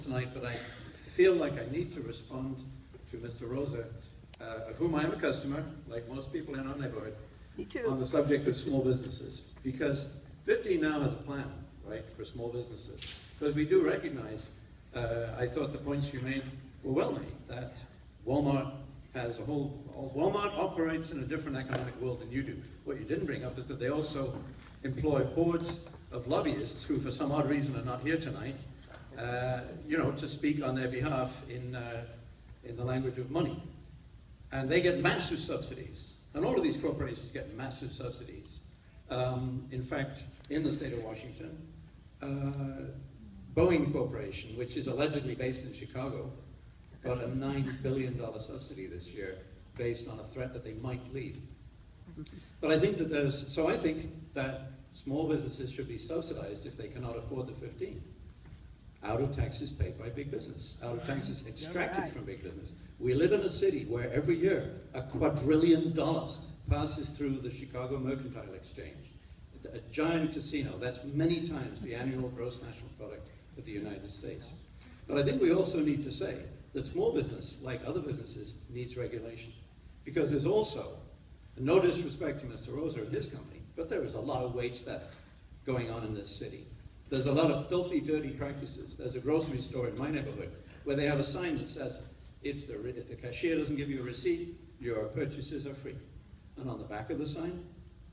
tonight, but I feel like I need to respond to Mr. Rosa, of whom I am a customer, like most people in our neighborhood, Me too. on the subject of small businesses. Because 15 now has a plan, right, for small businesses. Because we do recognize, I thought the points you made were well made, that Walmart has a Walmart operates in a different economic world than you do. What you didn't bring up is that they also employ hordes of lobbyists who, for some odd reason, are not here tonight, you know, to speak on their behalf in the language of money. And they get massive subsidies. And all of these corporations get massive subsidies. In fact, in the state of Washington, Boeing Corporation, which is allegedly based in Chicago, got a $9 billion subsidy this year based on a threat that they might leave. But I think that so I think that small businesses should be subsidized if they cannot afford the 15. Out of taxes paid by big business, out of taxes extracted from big business. We live in a city where every year $1 quadrillion passes through the Chicago Mercantile Exchange. A giant casino, that's many times the annual gross national product of the United States. But I think we also need to say that small business, like other businesses, needs regulation. Because there's also, no disrespect to Mr. Rosa and his company, but there is a lot of wage theft going on in this city. There's a lot of filthy, dirty practices. There's a grocery store in my neighborhood where they have a sign that says, if the cashier doesn't give you a receipt, your purchases are free. And on the back of the sign,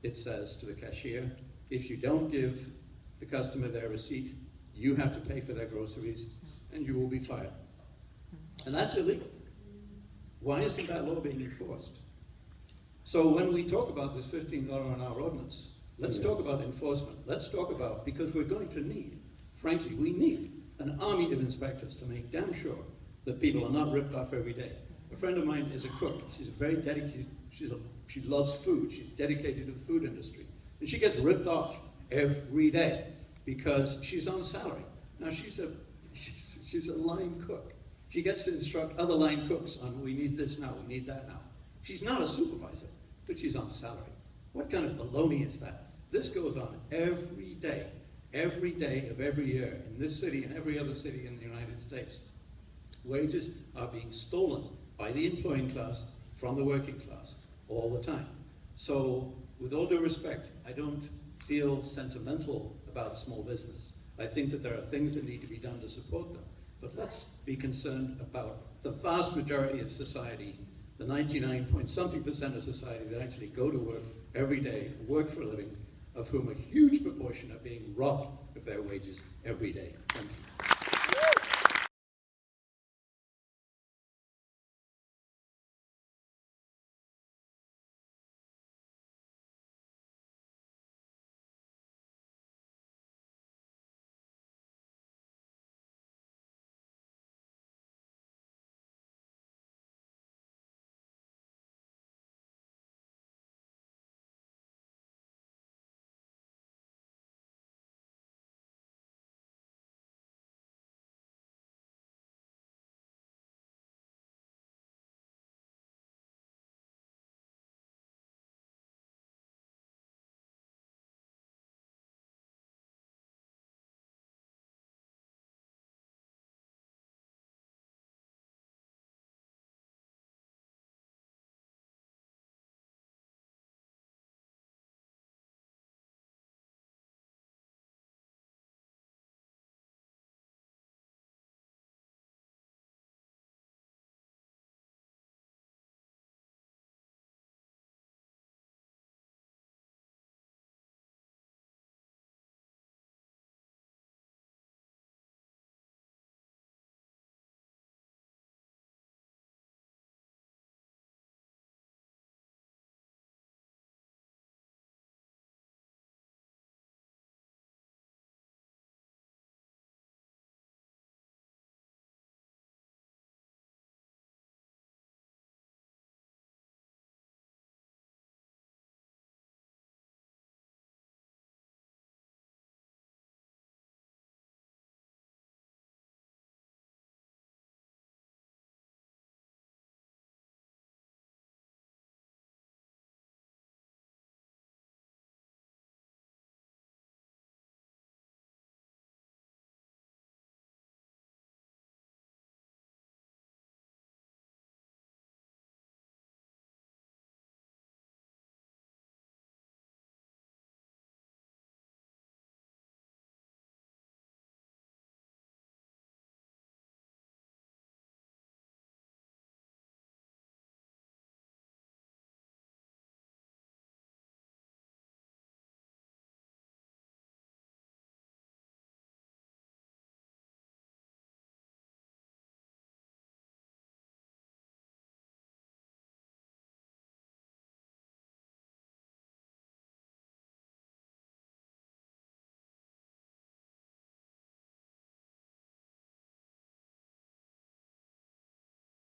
it says to the cashier, if you don't give the customer their receipt, you have to pay for their groceries and you will be fired. And that's illegal. Why isn't that law being enforced? So when we talk about this $15 an hour ordinance, let's talk about enforcement. Let's talk about, because we're going to need, frankly, we need an army of inspectors to make damn sure that people are not ripped off every day. A friend of mine is a cook. She's very dedicated, she loves food. She's dedicated to the food industry. And she gets ripped off every day because she's on salary. Now she's a line cook. She gets to instruct other line cooks on, we need this now, we need that now. She's not a supervisor, but she's on salary. What kind of baloney is that? This goes on every day of every year in this city and every other city in the United States. Wages are being stolen by the employing class from the working class all the time. So, with all due respect, I don't feel sentimental about small business. I think that there are things that need to be done to support them. But let's be concerned about the vast majority of society, the 99-point-something% of society that actually go to work every day, work for a living, of whom a huge proportion are being robbed of their wages every day. Thank you.